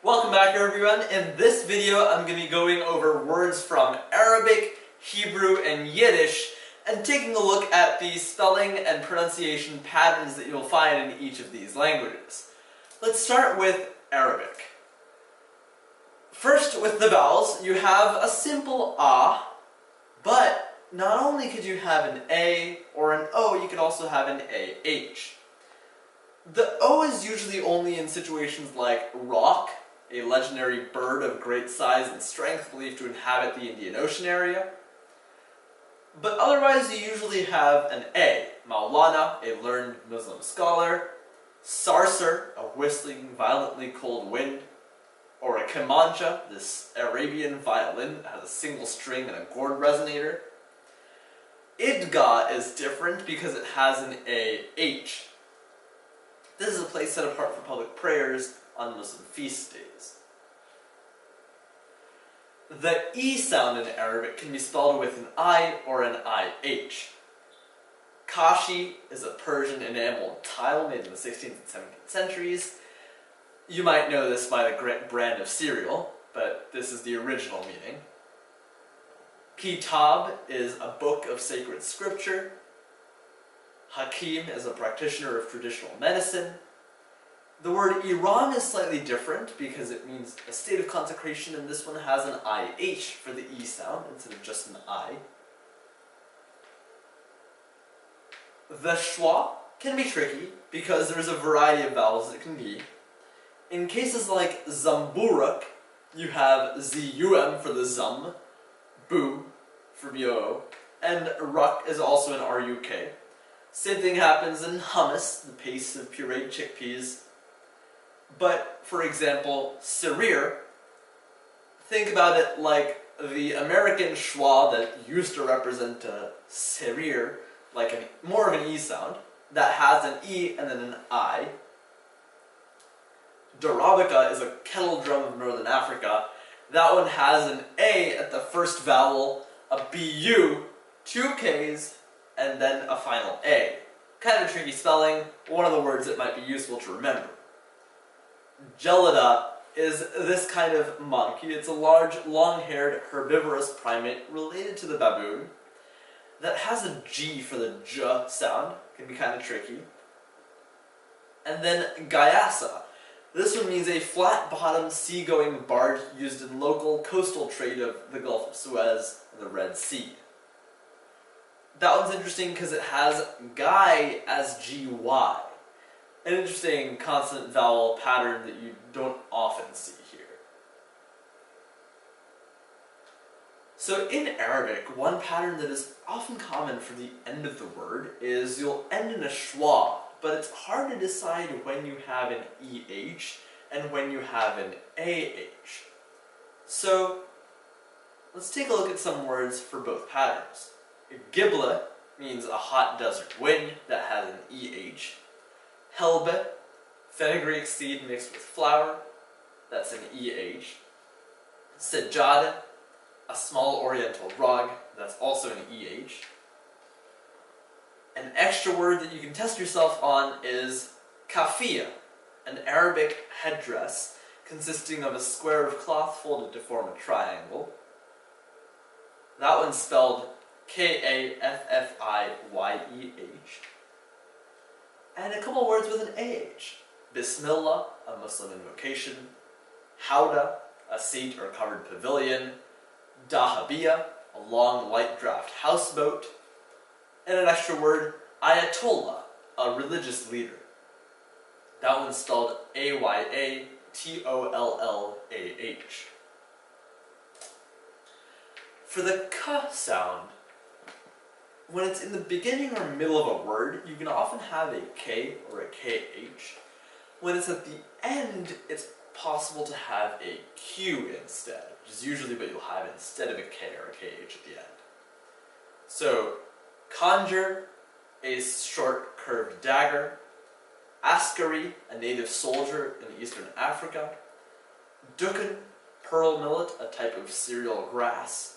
Welcome back everyone. In this video I'm going to be going over words from Arabic, Hebrew, and Yiddish and taking a look at the spelling and pronunciation patterns that you'll find in each of these languages. Let's start with Arabic. First, with the vowels, you have a simple ah, but not only could you have an A or an O, you could also have an AH. The O is usually only in situations like rock, a legendary bird of great size and strength believed to inhabit the Indian Ocean area. But otherwise you usually have an A, Maulana, a learned Muslim scholar, Sarsar, a whistling, violently cold wind, or a Kamancha, this Arabian violin that has a single string and a gourd resonator. Idga is different because it has an AH. This is a place set apart for public prayers on Muslim feast days. The E sound in Arabic can be spelled with an I or an IH. Kashi is a Persian enameled tile made in the 16th and 17th centuries. You might know this by the brand of cereal, but this is the original meaning. Kitab is a book of sacred scripture. Hakim is a practitioner of traditional medicine. The word Iran is slightly different because it means a state of consecration, and this one has an IH for the E sound instead of just an I. The schwa can be tricky because there's a variety of vowels it can be. In cases like Zamburak, you have ZUM for the zum, Bu for BO, and Ruk is also an RUK. Same thing happens in hummus, the paste of pureed chickpeas. But, for example, Sarir, think about it like the American schwa that used to represent a Sarir, like more of an E sound, that has an E and then an I. Darabika is a kettle drum of northern Africa. That one has an A at the first vowel, a BU, two Ks, and then a final A. Kind of a tricky spelling, one of the words that might be useful to remember. Gelada is this kind of monkey. It's a large, long-haired, herbivorous primate related to the baboon that has a G for the J sound. Can be kind of tricky. And then Gayasa. This one means a flat-bottomed, sea-going barge used in local coastal trade of the Gulf of Suez and the Red Sea. That one's interesting because it has Guy as GY. An interesting consonant vowel pattern that you don't often see here. So in Arabic, one pattern that is often common for the end of the word is you'll end in a schwa, but it's hard to decide when you have an EH and when you have an AH. So let's take a look at some words for both patterns. Gibla means a hot desert wind that has an EH. Helbe, fenugreek seed mixed with flour, that's an EH. Sejada, a small oriental rug, that's also an EH. An extra word that you can test yourself on is kafia, an Arabic headdress consisting of a square of cloth folded to form a triangle. That one's spelled Kaffieyeh. And a couple words with an AH. Bismillah, a Muslim invocation. Howdah, a seat or covered pavilion. Dahabiyah, a long light draft houseboat. And an extra word, Ayatollah, a religious leader. That one's spelled Ayatollah. For the K sound, when it's in the beginning or middle of a word, you can often have a K or a KH. When it's at the end, it's possible to have a Q instead, which is usually what you'll have instead of a K or a KH at the end. So, conjure, a short curved dagger. Askari, a native soldier in eastern Africa. Dukan, pearl millet, a type of cereal grass.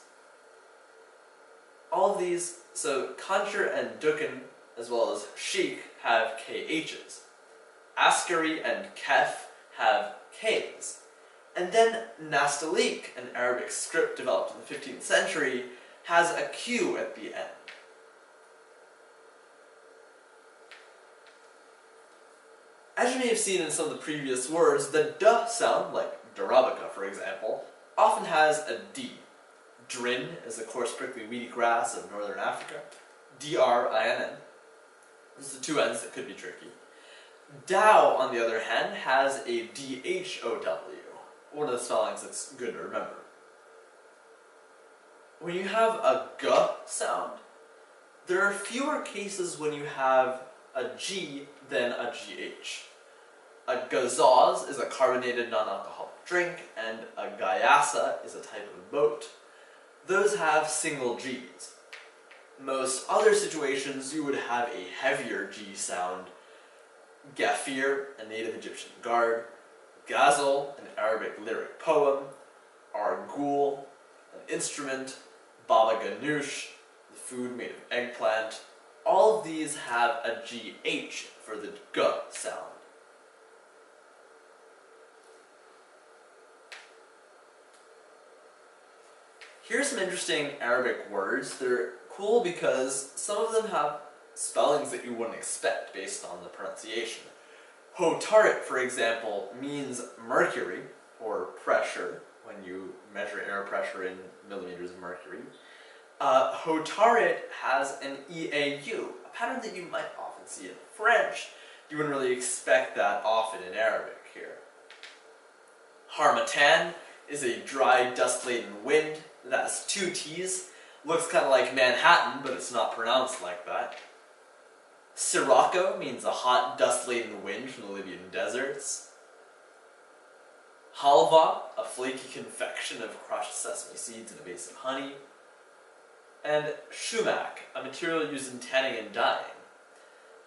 All of these, so conjure and dukan, as well as sheik, have KHs. Askari and kef have Ks. And then Nastaliq, an Arabic script developed in the 15th century, has a Q at the end. As you may have seen in some of the previous words, the D sound, like Darabica for example, often has a D. Drin is a coarse prickly weedy grass of northern Africa. D-R-I-N-N. Those are the two N's that could be tricky. Dow, on the other hand, has a D-H-O-W. One of the spellings that's good to remember. When you have a G sound, there are fewer cases when you have a G than a GH. A gazoz is a carbonated non-alcoholic drink, and a gayasa is a type of boat. Those have single G's. Most other situations you would have a heavier G sound. Ghafir, a native Egyptian guard. Ghazal, an Arabic lyric poem. Arghul, an instrument. Baba ganoush, the food made of eggplant. All of these have a GH for the G sound. Here's some interesting Arabic words. They're cool because some of them have spellings that you wouldn't expect based on the pronunciation. Hotarit, for example, means mercury, or pressure, when you measure air pressure in millimeters of mercury. Hotarit has an EAU, a pattern that you might often see in French. You wouldn't really expect that often in Arabic here. Harmattan is a dry, dust-laden wind that has two T's. Looks kind of like Manhattan, but it's not pronounced like that. Sirocco means a hot, dust-laden wind from the Libyan deserts. Halva, a flaky confection of crushed sesame seeds in a base of honey. And shumac, a material used in tanning and dyeing.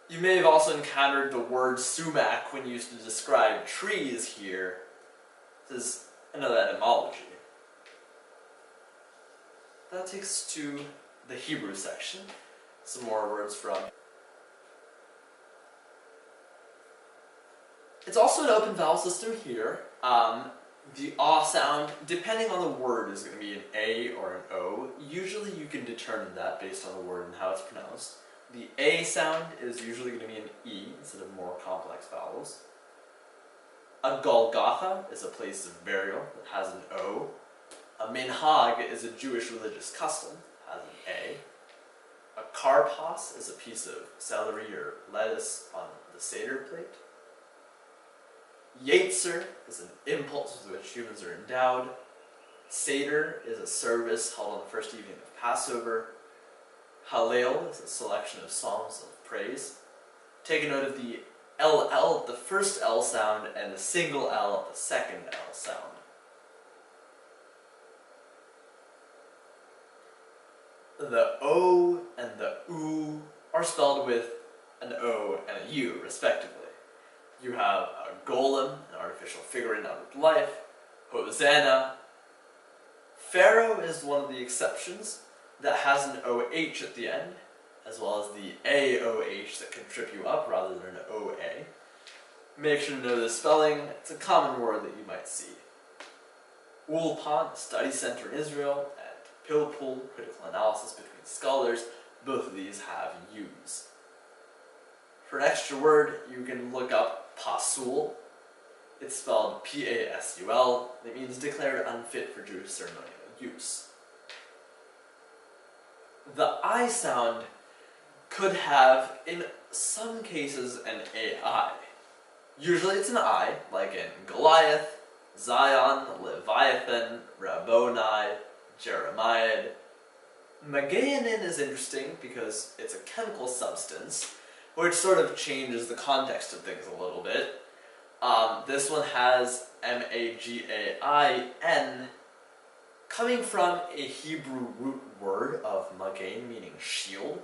You may have also encountered the word sumac when used to describe trees here. This is another etymology. That takes us to the Hebrew section. Some more words from. It's also an open vowel system here. The ah sound, depending on the word, is going to be an A or an O. Usually you can determine that based on the word and how it's pronounced. The A sound is usually going to be an E instead of more complex vowels. A Golgotha is a place of burial that has an O. A minhag is a Jewish religious custom, has an A. A karpas is a piece of celery or lettuce on the Seder plate. Yetzer is an impulse with which humans are endowed. Seder is a service held on the first evening of Passover. Hallel is a selection of psalms of praise. Take a note of the LL at the first L sound and the single L at the second L sound. The O and the U are spelled with an O and a U, respectively. You have a golem, an artificial figure in out of life, Hosanna. Pharaoh is one of the exceptions that has an OH at the end, as well as the AOH that can trip you up rather than an OA. Make sure to know the spelling. It's a common word that you might see. Ulpan, a study center in Israel, and Pilpul, critical analysis between scholars. Both of these have U's. For an extra word, you can look up pasul. It's spelled P-A-S-U-L. It means declared unfit for Jewish ceremonial use. The I sound could have, in some cases, an AI. Usually it's an I, like in Goliath, Zion, Leviathan, Rabboni, Jeremiah. Magayanin is interesting because it's a chemical substance, which sort of changes the context of things a little bit. This one has M-A-G-A-I-N, coming from a Hebrew root word of magain, meaning shield.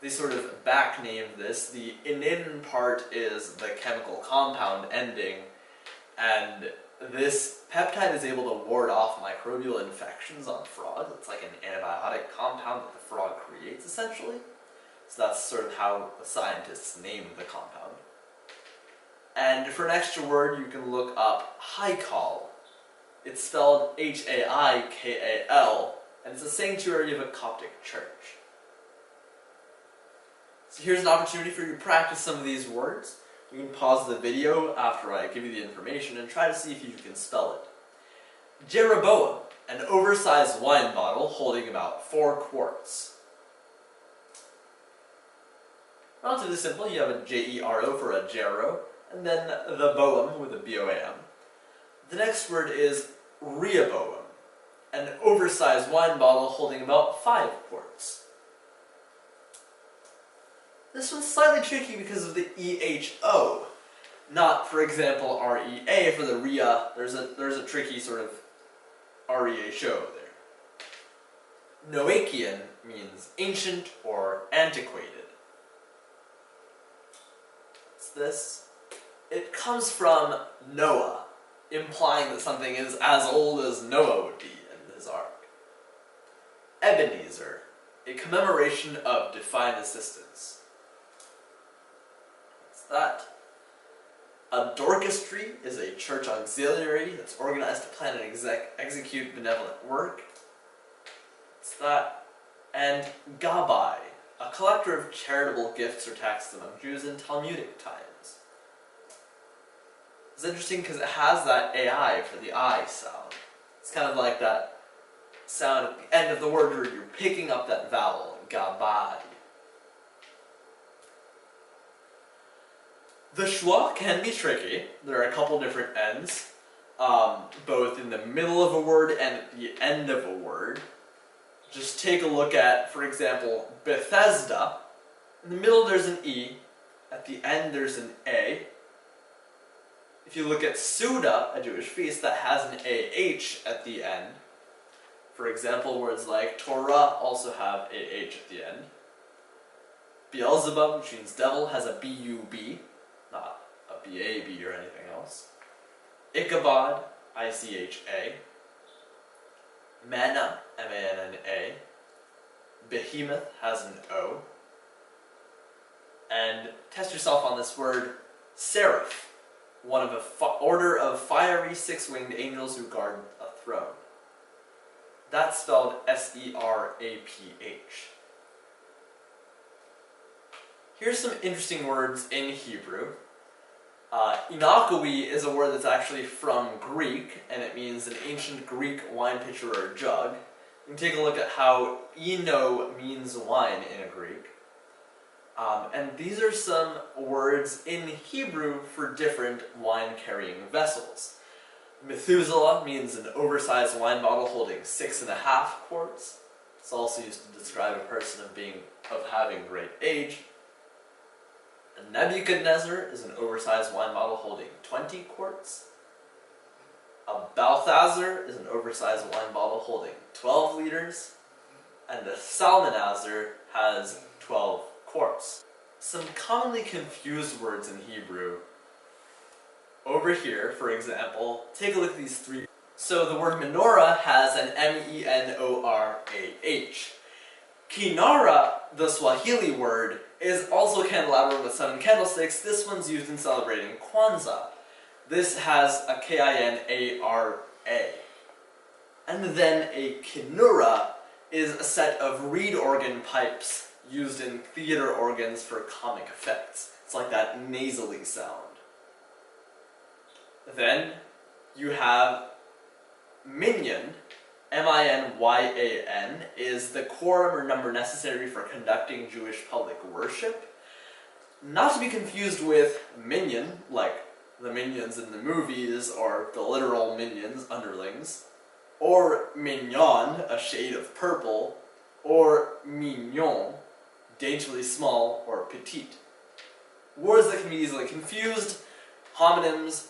They sort of backnamed this. The inin part is the chemical compound ending, and this peptide is able to ward off microbial infections on frogs. It's like an antibiotic compound that the frog creates, essentially. So that's sort of how the scientists named the compound. And for an extra word, you can look up haikal. It's spelled Haikal, and it's a sanctuary of a Coptic church. So here's an opportunity for you to practice some of these words. You can pause the video after I give you the information and try to see if you can spell it. Jeroboam, an oversized wine bottle holding about 4 quarts. Relatively simple. You have a J-E-R-O for a Jero, and then the Boam with a B-O-A-M. The next word is Rehoboam, an oversized wine bottle holding about 5 quarts. This one's slightly tricky because of the E-H-O, not, for example, R-E-A for the Ria. There's a tricky sort of R-E-H-O there. Noachian means ancient or antiquated. What's this? It comes from Noah, implying that something is as old as Noah would be in his ark. Ebenezer, a commemoration of divine assistance. What's that? A dorchestry is a church auxiliary that's organized to plan and execute benevolent work. What's that? And Gabai, a collector of charitable gifts or taxes among Jews in Talmudic times. It's interesting because it has that AI for the I sound. It's kind of like that sound at the end of the word where you're picking up that vowel, Gabai. The schwa can be tricky. There are a couple different ends, both in the middle of a word and at the end of a word. Just take a look at, for example, Bethesda. In the middle there's an E, at the end there's an A. If you look at Suda, a Jewish feast, that has an AH at the end. For example, words like Torah also have AH at the end. Beelzebub, which means devil, has a B-U-B, not a B-A-B or anything else. Ichabod, I-C-H-A. Manna, M-A-N-N-A. Behemoth has an O. And test yourself on this word, seraph, one of an order of fiery 6-winged angels who guard a throne. That's spelled S-E-R-A-P-H. Here's some interesting words in Hebrew. Inakui is a word that's actually from Greek, and it means an ancient Greek wine pitcher or jug. You can take a look at how ino means wine in Greek. And these are some words in Hebrew for different wine-carrying vessels. Methuselah means an oversized wine bottle holding 6.5 quarts. It's also used to describe a person of having great age. A Nebuchadnezzar is an oversized wine bottle holding 20 quarts. A Balthazar is an oversized wine bottle holding 12 liters. And a Salmanazar has 12 quarts. Some commonly confused words in Hebrew. Over here, for example, take a look at these 3. So the word menorah has an M-E-N-O-R-A-H. Kinara, the Swahili word, is also a candelabra with 7 candlesticks. This one's used in celebrating Kwanzaa. This has a K-I-N-A-R-A. And then a kinura is a set of reed organ pipes used in theater organs for comic effects. It's like that nasally sound. Then you have minyan. M-I-N-Y-A-N is the quorum or number necessary for conducting Jewish public worship. Not to be confused with minion, like the minions in the movies, or the literal minions, underlings, or mignon, a shade of purple, or mignon, daintily small or petite. Words that can be easily confused, homonyms,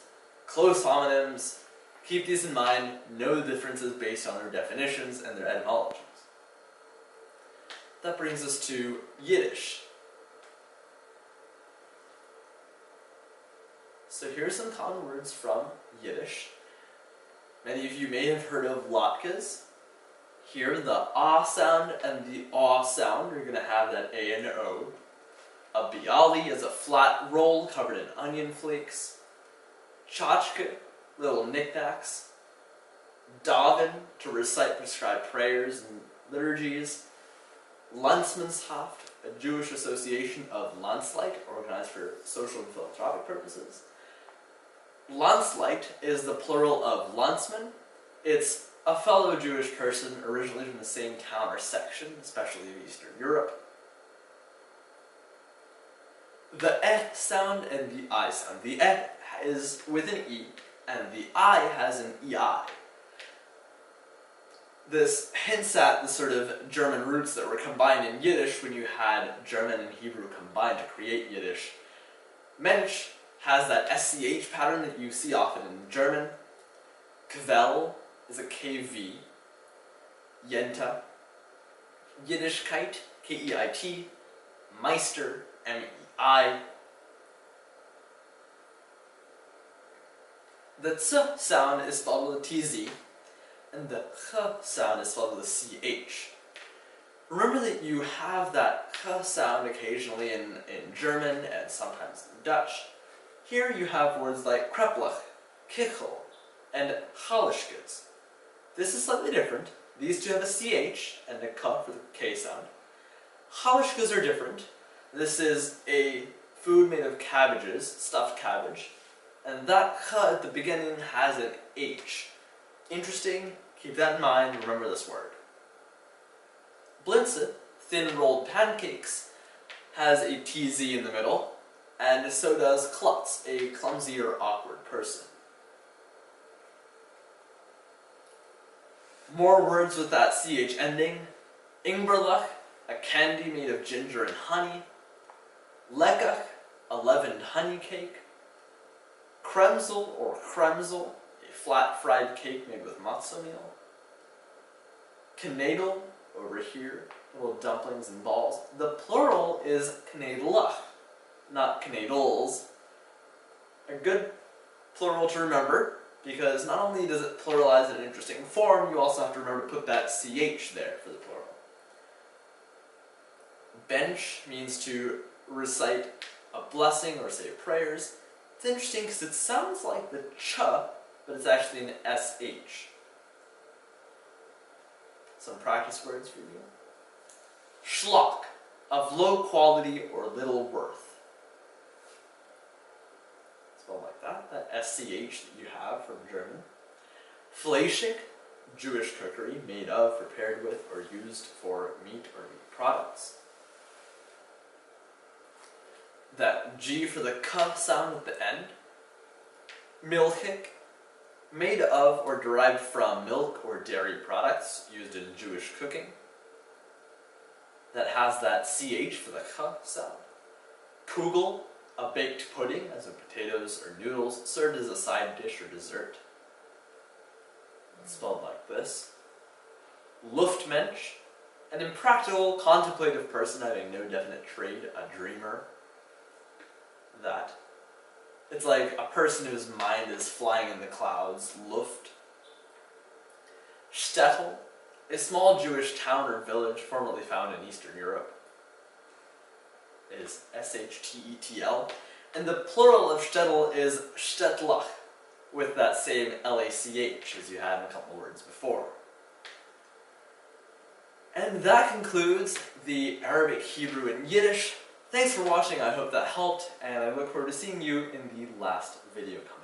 close homonyms. Keep these in mind, know the differences based on their definitions and their etymologies. That brings us to Yiddish. So here are some common words from Yiddish. Many of you may have heard of latkes. Here, the ah sound and the aw sound are going to have that A and O. A bialy is a flat roll covered in onion flakes. Tchotchke, little knickknacks. daven, to recite prescribed prayers and liturgies. Landsmannschaft, a Jewish association of Landsleute, organized for social and philanthropic purposes. Landsleute is the plural of Landsman. It's a fellow Jewish person originally from the same town or section, especially of Eastern Europe. The sound and the I sound. The is with an E, and the I has an EI. This hints at the sort of German roots that were combined in Yiddish when you had German and Hebrew combined to create Yiddish. Mensch has that SCH pattern that you see often in German. Quell is a KV. Yenta. Yiddishkeit, KEIT. Meister, MEI. The ts sound is spelled with a TZ, and the ch sound is spelled with a CH. Remember that you have that ch sound occasionally in German and sometimes in Dutch. Here you have words like kreplach, kichel, and chalischkes. This is slightly different. These two have a CH and a k for the K sound. Chalischkes are different. This is a food made of cabbages, stuffed cabbage, and that ch at the beginning has an H. Interesting, keep that in mind, remember this word. Blintze, thin rolled pancakes, has a TZ in the middle, and so does klutz, a clumsy or awkward person. More words with that CH ending. Ingberlach, a candy made of ginger and honey. Leckach, a leavened honey cake. Kremsel or kremsel, a flat fried cake made with matzo meal. Knedel, over here, little dumplings and balls. The plural is knedelach, not knedels. A good plural to remember, because not only does it pluralize in an interesting form, you also have to remember to put that CH there for the plural. Bench means to recite a blessing or say prayers. It's interesting because it sounds like the ch, but it's actually an SH. Some practice words for you. Schlock, of low quality or little worth. Spelled like that SCH that you have from German. Fleischig, Jewish cookery made of, prepared with, or used for meat or meat products. That G for the k sound at the end. Milchig, made of or derived from milk or dairy products used in Jewish cooking. That has that CH for the k sound. Kugel, a baked pudding, as in potatoes or noodles, served as a side dish or dessert. It's spelled like this. Luftmensch, an impractical, contemplative person having no definite trade, a dreamer. That. It's like a person whose mind is flying in the clouds, Luft. Shtetl, a small Jewish town or village formerly found in Eastern Europe, is SHTETL, and the plural of shtetl is shtetlach, with that same LACH as you had in a couple words before. And that concludes the Arabic, Hebrew, and Yiddish. Thanks for watching, I hope that helped, and I look forward to seeing you in the last video coming.